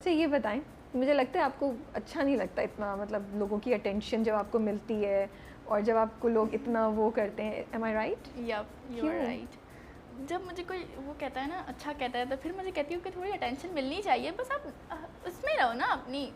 اچھا یہ بتائیں, مجھے لگتا ہے آپ کو اچھا نہیں لگتا اتنا, مطلب لوگوں کی اٹینشن جب آپ کو ملتی ہے اور جب آپ کو لوگ اتنا وہ کرتے ہیں, am I right? Yep you are right. جب مجھے کوئی وہ کہتا ہے نا اچھا کہتا ہے تو پھر مجھے کہتی ہوں کہ تھوڑی اٹینشن ملنی چاہیے, بس آپ اس میں رہو نا اپنی.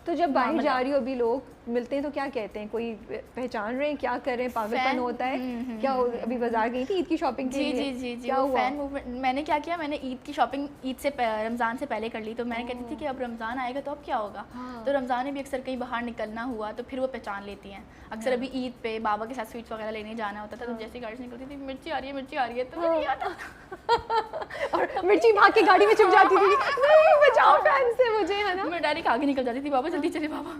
تو جب باہر جا رہی ہو ابھی لوگ ملتے ہیں تو کیا کہتے ہیں, کوئی پہچان رہے ہیں, کیا کر رہے ہیں, پاگل پن ہوتا ہے کیا؟ ابھی بازار گئی تھی عید کی شاپنگ کے لیے, جی کیا ہوا؟ فین موومنٹ میں نے کیا کیا, میں نے عید کی شاپنگ عید سے رمضان سے پہلے کر لی. تو میں نے کہتی تھی کہ اب رمضان آئے گا تو اب کیا ہوگا, تو رمضان میں بھی اکثر کہیں باہر نکلنا ہوا تو پھر وہ پہچان لیتی ہیں. اکثر ابھی عید پہ بابا کے ساتھ سویٹس وغیرہ لینے جانا ہوتا تھا, تو جیسے گاڑی سے نکلتی تھی مرچی آ رہی ہے مرچی آ رہی ہے, تو نہیں آتا اور مرچی بھاگ کے گاڑی میں چھپ جاتی تھی, نہیں بچاؤ فین سے مجھے, ہے نا. میں ڈائریکٹ آگے نکل جاتی تھی, بابا جلدی چلے بابا.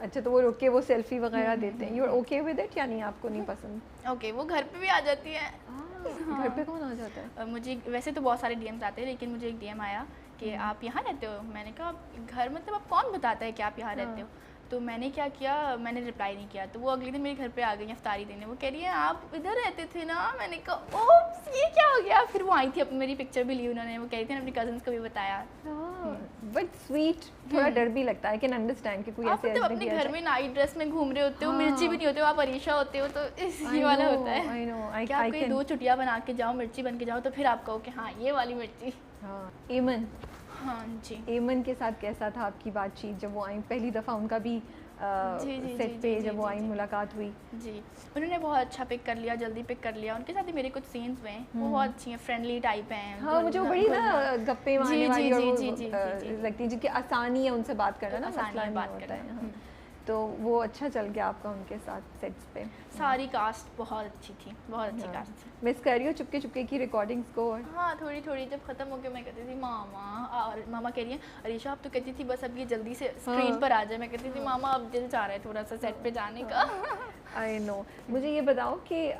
اچھا تو وہ رک کے وہ سیلفی وغیرہ دیتے ہیں, you are okay with it یا نہیں, آپ کو نہیں پسند؟ اوکے, وہ گھر پہ بھی آ جاتی ہے. گھر پہ کون آ جاتا ہے؟ مجھے ویسے تو بہت سارے ڈی ایمز آتے ہیں, لیکن مجھے ایک ڈی ایم آیا کہ آپ یہاں رہتے ہو. میں نے کہا گھر مطلب آپ کون بتاتا ہے کہ آپ یہاں رہتے ہو. تو میں نے کیا کیا, میں نے رپلائی نہیں کیا. تو وہ اگلے دن میرے گھر پہ آ گئی افطاری دینے. وہ کہہ رہی ہے آپ ادھر رہتے تھے نا. میں نے کہا اوپس یہ کیا ہو گیا. پھر وہ آئی تھی, میری پکچر بھی لی انہوں نے. وہ کہہ رہی تھی اپنی کزنس کو بھی بتایا. بٹ سویٹ, تھوڑا ڈر بھی لگتا ہے, کین انڈرسٹینڈ کہ کوئی ایسے آپ اپنے گھر میں نائٹ ڈریس میں گھوم رہے ہوتے ہو, مرچی بھی نہیں ہوتے ہو, آپ عریشہ ہوتے ہو, تو اسی والا ہوتا ہے کہ آپ کوئی دو چٹیاں بنا کے جاؤ, مرچی بن کے جاؤ, تو پھر آپ کہو کہ ہاں یہ والی مرچی. ایمن, ہاں جی, ایمن کے ساتھ کیسا تھا آپ کی بات چیت جب وہ آئیں پہلی دفعہ؟ ان کا بھی سیٹ پہ جب وہ آئیں ملاقات ہوئی. جی انہوں نے بہت اچھا پک کر لیا, جلدی پک کر لیا. ان کے ساتھ ہی میرے کچھ سینس ہوئے ہیں, وہ بہت اچھی ہیں, فرینڈلی ٹائپ ہیں. ہاں مجھے وہ بڑی نا گپے مارنے والی اور لگتی ہے, جن کی آسانی ہے ان سے بات کرنا, نا مسئلہ نہیں ہوتا ہے. تو وہ اچھا چل گیا آپ کا ان کے ساتھ سیٹس پہ؟ ساری کاسٹ بہت اچھی تھی, بہت اچھی کاسٹ تھی. مس کر رہی ہو چپکے چپکے کی ریکارڈنگس کو؟ ہاں تھوڑی تھوڑی, جب ختم ہو گیا میں کہتی تھی ماما, اور ماما کہہ رہی ہیں عریشہ آپ تو کہتی تھی بس اب یہ جلدی سے اسکرین پر آ جائے. میں کہتی تھی ماما اب دل چاہ رہا ہے تھوڑا سا سیٹ پہ جانے کا. آئی نو. مجھے یہ بتاؤ کہ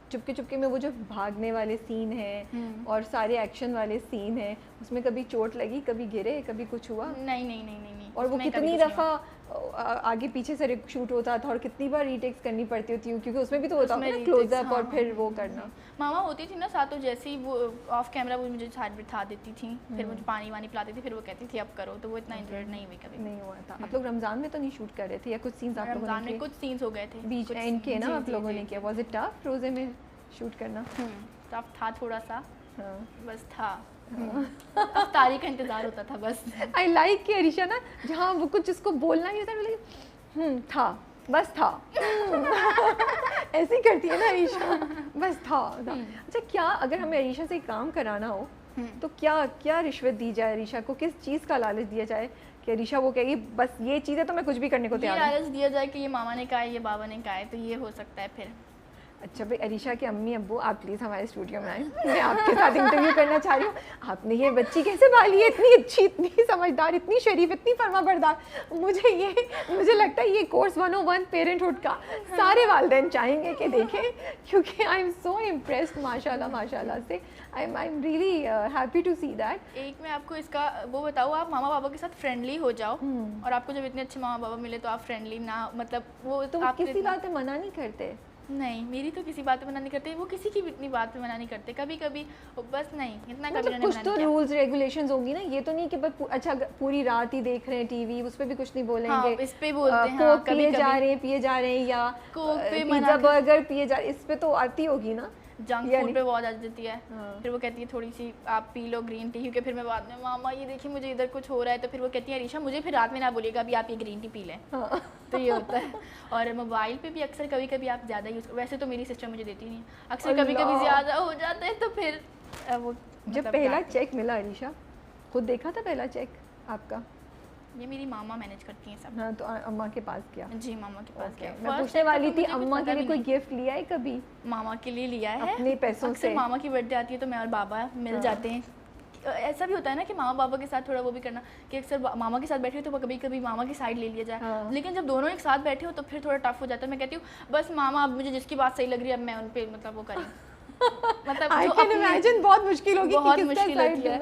چپکے چپکے میں وہ جو بھاگنے والے سین ہیں اور سارے ایکشن والے سین ہیں, اس میں کبھی چوٹ لگی, کبھی گرے, کبھی کچھ ہوا؟ نہیں. اور وہ کتنی دفعہ آگے پیچھے سے شوٹ ہوتا تھا اور کتنی بار ریٹیکس کرنی پڑتی ہوتی, کیونکہ اس میں بھی تو ہوتا ہے نا کلوز اپ اور پھر وہ کرنا. ماما ہوتی تھی نا ساتھ, تو جیسے ہی وہ آف کیمرہ وہ مجھے ساتھ بٹھا دیتی تھی, پھر مجھے پانی وانی پلاتی تھی, پھر وہ کہتی تھی اب کرو. تو وہ اتنا انجوائڈ نہیں ہوئی, کبھی نہیں ہوا تھا. آپ لوگ رمضان میں تو نہیں شوٹ کر رہے تھے, یا کچھ سینز آپ لوگوں نے؟ رمضان میں کچھ سینس ہو گئے تھے بیچ اینڈ کے نا آپ لوگوں نے کیا. واز اٹ ٹف روزے میں شوٹ کرنا؟ ٹف تھا تھوڑا سا, بس تھا. افطاری کا انتظار ہوتا تھا بس. آئی لائک کہ عریشہ نا جہاں وہ کچھ اس کو بولنا نہیں ہوتا, تھا بس تھا, ایسی کرتی ہے نا عریشہ, بس تھا. اچھا کیا اگر ہمیں عریشہ سے کام کرانا ہو تو کیا رشوت دی جائے عریشہ کو, کس چیز کا لالچ دیا جائے کہ عریشہ وہ کہے گی بس یہ چیز ہے تو میں کچھ بھی کرنے کو تیار ہوں؟ یہ لالچ دیا جائے کہ یہ ماما نے کہا ہے, یہ بابا نے کہا ہے, تو یہ ہو سکتا ہے پھر. اچھا بھائی عریشہ کے امی ابو آپ پلیز ہمارے اسٹوڈیو میں آئیں, میں آپ کے ساتھ انٹرویو کرنا چاہ رہی ہوں. آپ نے یہ بچی کیسے پالی ہے, اتنی اچھی, اتنی سمجھدار, اتنی شریف, اتنی فرما بردار. مجھے لگتا ہے یہ کورس 101 پیرنٹ ہوڈ کا سارے والدین چاہیں گے کہ دیکھیں, کیونکہ آئی ایم سو امپریسڈ ماشاء اللہ سے. I am really happy to see that. ایک میں آپ کو اس کا وہ بتاؤں, آپ ماما بابا کے ساتھ فرینڈلی ہو جاؤ, اور آپ کو جب اتنے اچھے ماما بابا ملے تو آپ فرینڈلی نہ, مطلب وہ تو کسی بات میں منع نہیں کرتے؟ نہیں, میری تو کسی بات پہ منع نہیں کرتے, وہ کسی کی بھی اتنی بات پہ منع نہیں کرتے. کبھی کبھی بس نہیں, اتنا کبھی نہیں. کچھ تو رولز ریگولیشنز ہوگی نا, یہ تو نہیں کہ بس اچھا پوری رات ہی دیکھ رہے ہیں ٹی وی, اس پہ بھی کچھ نہیں بولیں گے. اس پہ بولتے ہیں کوک پیے جا رہے ہیں یا پیزا برگر پیے جا رہے, اس پہ تو آتی ہوگی نا. جنک فوڈ پہ بہت آ جاتی ہے. پھر وہ کہتی ہے تھوڑی سی آپ پی لو گرین ٹی, کیونکہ پھر میں بعد میں ماما یہ دیکھیے مجھے ادھر کچھ ہو رہا ہے, تو پھر وہ کہتی ہیں عریشہ مجھے پھر رات میں نہ بولیے گا ابھی آپ یہ گرین ٹی پی لیں. تو یہ ہوتا ہے. اور موبائل پہ بھی اکثر کبھی کبھی آپ زیادہ یوز, ویسے تو میری سسٹر مجھے دیتی نہیں, اکثر کبھی کبھی زیادہ ہو جاتا ہے, تو پھر وہ جب پہلا چیک ملا عریشہ خود دیکھا تھا پہلا چیک آپ کا؟ یہ میری ماما مینیج کرتی ہیں سب. ہاں تو اماں کے پاس کیا؟ جی ماما کے پاس کیا. میں پوچھنے والی تھی اماں کے لیے کوئی گفٹ لیا ہے کبھی؟ ماما کے لیے لیا ہے اپنے پیسوں سے. ماما کی برتھ ڈے آتی ہے تو میں اور بابا مل جاتے ہیں. ایسا بھی ہوتا ہے نا کہ ماما بابا کے ساتھ تھوڑا وہ بھی کرنا, کہ اکثر ماما کے ساتھ بیٹھے ہو تو کبھی کبھی ماما کی سائڈ لے لیا جائے, لیکن جب دونوں ایک ساتھ بیٹھے ہو تو پھر تھوڑا ٹف ہو جاتا ہے. میں کہتی ہوں بس ماما اب مجھے جس کی بات صحیح لگ رہی ہے اب میں ان پہ مطلب وہ کریں, مطلب بہت مشکل ہوگی, بہت مشکل ہوتی ہے.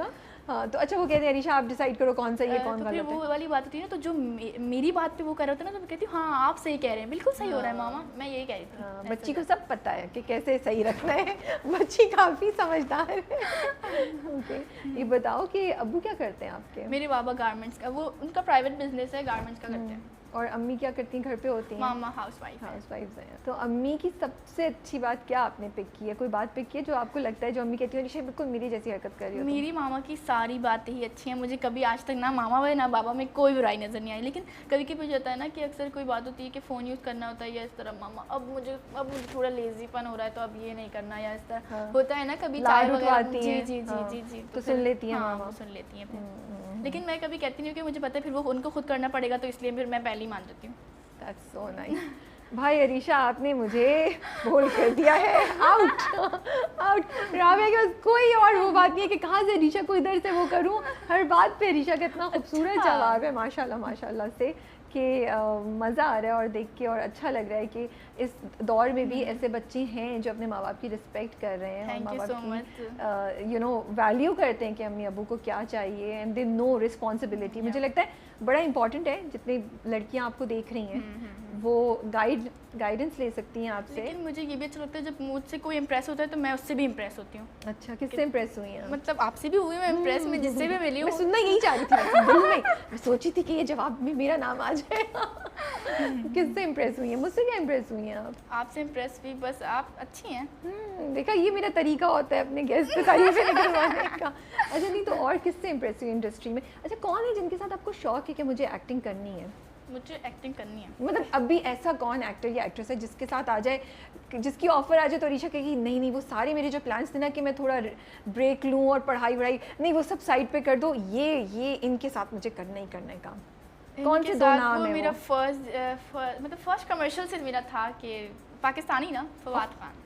ہاں تو اچھا وہ کہتے ہیں عریشہ آپ ڈیسائیڈ کرو کون سا یہ کون تو غلط پھر ہے. وہ والی بات ہوتی ہے نا, تو جو میری بات پہ وہ کر رہا ہوتا ہے نا, تو میں کہتی ہوں ہاں آپ صحیح کہہ رہے ہیں, بالکل صحیح ہو رہا ہے ماما, میں یہی کہہ رہی تھی. بچی کو سب پتہ ہے کہ کیسے صحیح رکھنا ہے, بچی کافی سمجھدار ہے. اوکے یہ بتاؤ کہ ابو کیا کرتے ہیں آپ کے؟ میرے بابا گارمنٹس کا, وہ ان کا پرائیویٹ بزنس ہے, گارمنٹس کا کرتے ہیں. اور امی کیا کرتی ہیں, گھر پہ ہوتی ہیں؟ ماما ہاؤس وائف. ہاؤس وائفز ہیں. تو امی کی سب سے اچھی بات کیا آپ نے پک کی ہے, کوئی بات پک کی ہے جو آپ کو لگتا ہے جو امی کہتی ہے علیشہ بالکل میری جیسی حرکت کر رہی ہو؟ میری ماما کی ساری باتیں ہی اچھی ہیں, مجھے کبھی آج تک نہ ماما میں نہ بابا میں کوئی برائی نظر نہیں آئی. لیکن کبھی کبھی ہوتا ہے نا کہ اکثر کوئی بات ہوتی ہے کہ فون یوز کرنا ہوتا ہے یا اس طرح, ماما اب مجھے تھوڑا لیزی پن ہو رہا ہے تو اب یہ نہیں کرنا, یا اس طرح ہوتا ہے نا کبھی چائے وغیرہ. جی جی جی جی جی تو سن لیتی ہیں ماما؟ سن لیتی ہیں. لیکن میں کبھی کہتی نہیں ہوں کہ مجھے پتہ ہے پھر وہ ان کو خود کرنا پڑے گا, تو اس لیے پھر میں پہلے ہی مان جاتی ہوں. That's so nice. بھائی عریشہ آپ نے مجھے بول کر دیا ہے, آؤٹ آؤٹ. رابعہ کے پاس کوئی اور وہ بات نہیں ہے کہ کہاں سے عریشہ کو ادھر سے وہ کروں, ہر بات پہ عریشہ کا اتنا خوبصورت جواب ہے ماشاء اللہ سے کہ مزہ آ رہا ہے اور دیکھ کے, اور اچھا لگ رہا ہے کہ اس دور میں بھی ایسے بچے ہیں جو اپنے ماں باپ کی رسپیکٹ کر رہے ہیں اور ماں باپ کی یو نو ویلیو کرتے ہیں کہ امی ابو کو کیا چاہیے, اینڈ دے نو رسپانسبلٹی. مجھے لگتا ہے بڑا امپورٹنٹ ہے, جتنی لڑکیاں آپ کو دیکھ رہی ہیں وہ گائیڈنس لے سکتی ہیں آپ سے. لیکن مجھے یہ بھی اچھا لگتا ہے جب مجھ سے کوئی امپریس ہوتا ہے تو میں اس سے بھی امپریس ہوتی ہوں. اچھا کس سے امپریس ہوئی ہیں؟ مطلب آپ سے بھی ہوئی میں امپریس, میں جس سے بھی ملی ہوں. میں سننا یہی چاہ رہی تھی دل میں سوچی تھی کہ یہ جواب میں میرا نام آ جائے. کس سے امپریس ہوئی ہیں؟ مجھ سے کیا امپریس ہوئی ہیں آپ؟ آپ سے امپریس ہوئی, بس آپ اچھی ہیں. دیکھا یہ میرا طریقہ ہوتا ہے اپنے گیسٹ پہ تعریفیں نکلوانے کا. اچھا نہیں تو اور کس سے امپریس ہوئی انڈسٹری میں؟ اچھا کون ہے جن کے ساتھ آپ کو شوق ہے کہ مجھے ایکٹنگ کرنی ہے؟ مجھے ایکٹنگ کرنی ہے. مطلب ابھی ایسا کون ایکٹر یا ایکٹریس ہے جس کے ساتھ آ جائے, جس کی آفر آ جائے تو عریشہ کہے گی نہیں وہ سارے میرے جو پلانس تھے نا کہ میں تھوڑا بریک لوں اور پڑھائی وڑھائی نہیں وہ سب سائڈ پہ کر دو, یہ ان کے ساتھ مجھے کرنا ہی کرنا ہے کام. کون سے دو نام ہیں؟ میرا فرسٹ کمرشل سے میرا تھا کہ پاکستانی نا, فواد خان.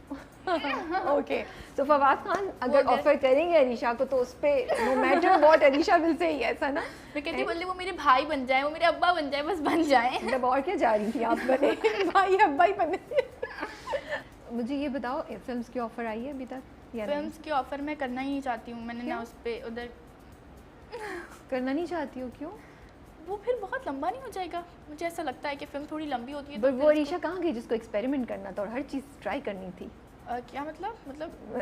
اوکے تو فواد خان اگر آفر کریں گے عریشہ کو تو اس پہ نو میٹر واٹ عریشہ ول سے ہی ایسا نا, میں کہتی بولے وہ میرے بھائی بن جائیں, وہ میرے ابا بن جائیں, بس بن جائیں. مطلب اور کیا جا رہی تھی آپ بنے بھائی ابا ہی بنے. مجھے یہ بتاؤ فلمس کی آفر آئی ہے ابھی تک یا فلمس کی آفر میں کرنا ہی نہیں چاہتی ہوں, میں نے نہ اس پہ ادھر کرنا نہیں چاہتی ہوں. کیوں؟ وہ پھر بہت لمبا نہیں ہو جائے گا, مجھے ایسا لگتا ہے کہ فلم تھوڑی لمبی ہوتی ہے. بٹ وہ عریشہ کہاں گئی جس کو ایکسپیریمنٹ کرنا تھا اور ہر چیز ٹرائی کرنی تھی؟ کیا مطلب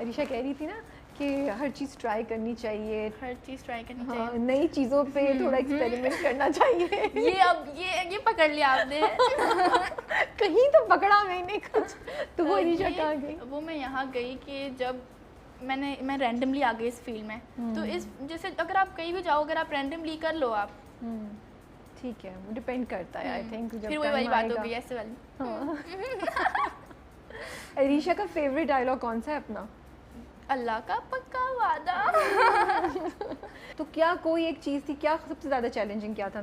عریشہ کہہ رہی تھی نا کہ ہر چیز ٹرائی کرنی چاہیے, ہر چیز ٹرائی کرنی چاہیے, نئی چیزوں پہ تھوڑا ایکسپیریمنٹ کرنا چاہیے. یہ پکڑ لیا آپ نے. کہیں تو پکڑا میں نے کچھ. تو وہ عریشہ کہاں گئی؟ وہ میں یہاں گئی کہ جب میں رینڈملی آ گئی اس فیلڈ میں, تو اس جیسے اگر آپ کہیں بھی جاؤ, اگر آپ رینڈملی کر لو آپ, ٹھیک ہے وہ ڈپینڈ کرتا ہے. آئی تھنک پھر وہی والی بات ہو گئی ایسے والی. عریشہ کا فیوریٹ ڈائلاگ کون سا ہے اپنا؟ اللہ کا پکا وعدہ. تو کیا کوئی ایک چیز تھی, کیا سب سے زیادہ چیلنجنگ کیا تھا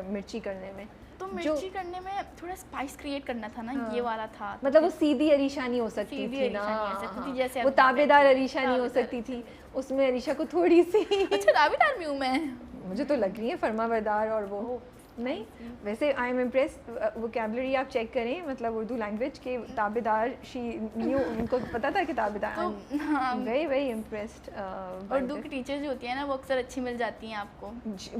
مرچی کرنے میں؟ تو مرچی کرنے میں تھوڑا اسپائس کریٹ کرنا تھا نا, یہ والا تھا. مطلب وہ سیدھی عریشہ نہیں ہو سکتی تھی نا, جیسے وہ تابع دار عریشہ نہیں ہو سکتی تھی, اس میں عریشہ کو تھوڑی سی. اچھا تابع دار بھی ہوں میں؟ مجھے تو لگ رہی ہے فرما بردار. اور وہ نہیں ویسے آئی ایم امپریس, ووکیبلری آپ چیک کریں, مطلب اردو لینگویج کے تابع دار, شی نیو, ان کو پتہ تھا کہ تابع دار. Very very impressed. اردو کی ٹیچر جو ہوتی ہیں نا وہ اکثر اچھی مل جاتی ہیں آپ کو,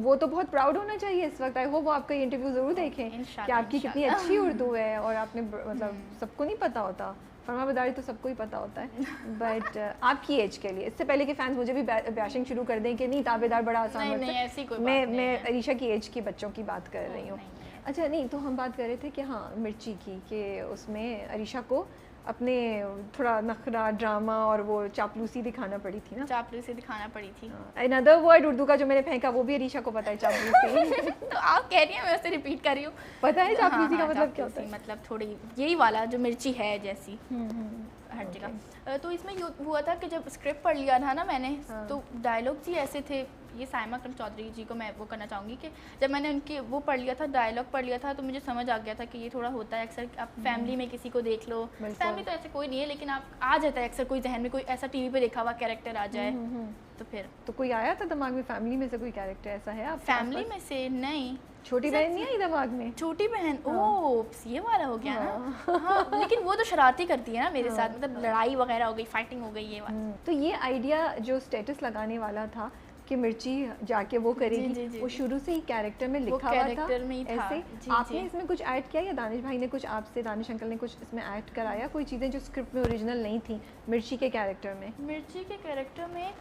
وہ تو بہت پراؤڈ ہونا چاہیے اس وقت. آئی ہوپ وہ آپ کا یہ انٹرویو ضرور دیکھیں کہ آپ کی کتنی اچھی اردو ہے, اور آپ نے مطلب سب کو نہیں پتہ ہوتا, فرما بداری تو سب کو ہی پتہ ہوتا ہے, بٹ آپ کی ایج کے لیے. اس سے پہلے کہ فینس مجھے بھی بیشنگ شروع کر دیں کہ نہیں تابع دار بڑا آسان ہوتا ہے, میں عریشہ کی ایج کے بچوں کی بات کر رہی ہوں. اچھا نہیں تو ہم بات کر رہے تھے کہ ہاں مرچی کی, کہ اس میں عریشہ کو اپنے تھوڑا نخرا ڈرامہ اور وہ چاپلوسی دکھانا پڑی تھی نا, چاپلوسی دکھانا پڑی تھی. another word اردو کا جو میں نے پھینکا وہ بھی عریشہ کو پتہ ہے, چاپلوسی. تو آپ کہہ رہی ہیں, میں اسے ریپیٹ کر رہی ہوں. پتہ ہے چاپلوسی کا مطلب کیا ہوتا ہے؟ مطلب تھوڑی یہی والا جو مرچی ہے جیسی ہر جگہ. تو اس میں یہ ہوا تھا کہ جب اسکرپٹ پڑھ لیا تھا نا میں نے, تو ڈائلاگس ہی ایسے تھے. یہ سائمہ اکرم چودھری جی کو میں وہ کرنا چاہوں گی کہ جب میں نے ان کی وہ پڑھ لیا تھا, ڈائلاگ پڑھ لیا تھا, تو مجھے سمجھ آ گیا تھا کہ یہ تھوڑا ہوتا ہے اکثر. آپ فیملی میں کسی کو دیکھ لو, فیملی تو ایسے کوئی نہیں ہے, لیکن آپ آ جاتا ہے اکثر کوئی ذہن میں کوئی ایسا ٹی وی پہ دیکھا ہوا کیریکٹر آ جائے, تو پھر تو کوئی آیا تھا دماغ میں فیملی میں سے کوئی کیریکٹر ایسا ہے آپ؟ فیملی میں سے نہیں. چھوٹی بہن نہیں آئی دماغ میں؟ چھوٹی بہن, اوپس یہ والا ہو گیا نا. ہاں لیکن وہ تو شرارتی کرتی ہے نا میرے ساتھ, مطلب لڑائی وغیرہ ہو گئی, فائٹنگ ہو گئی, یہ والا. تو یہ آئیڈیا جو اسٹیٹس لگانے والا تھا کہ مرچی جا کے وہ کرے جی، گی، جی، جی، وہ جی۔ شروع سے ہی کیریکٹر میں وہ لکھا ہوا تھا کیریکٹر میں ہی تھا۔ ایسے؟ جی، آپ جی۔ نے اس میں کچھ ایڈ کیا یا دانش بھائی نے کچھ آپ سے، دانش انکل نے کچھ اس میں ایڈ کرایا کوئی چیزیں جو اسکرپٹ میں اوریجنل نہیں تھیں مرچی کے کیریکٹر میں؟ مرچی کے کیریکٹر میں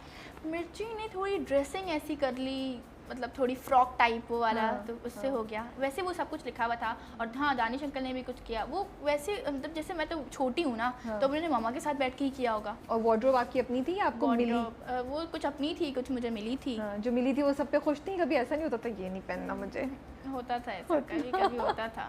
مرچی نے تھوڑی ڈریسنگ ایسی کر لی، مطلب تھوڑی فراک ٹائپ وہ والا، تو اس سے ہو گیا۔ ویسے وہ سب کچھ لکھا ہوا تھا، اور ہاں دانش انکل نے بھی کچھ کیا، وہ ویسے مطلب جیسے میں تو چھوٹی ہوں نا، تو انہوں نے ماما کے ساتھ بیٹھ کے ہی کیا ہوگا۔ اور وارڈروب آپ کی اپنی تھی یا آپ کو ملی؟ وہ کچھ اپنی تھی، کچھ مجھے ملی تھی۔ جو ملی تھی وہ سب پہ خوش تھی؟ کبھی ایسا نہیں ہوتا تھا یہ نہیں پہننا مجھے؟ ہوتا تھا ایسا، کبھی کبھی ہوتا تھا۔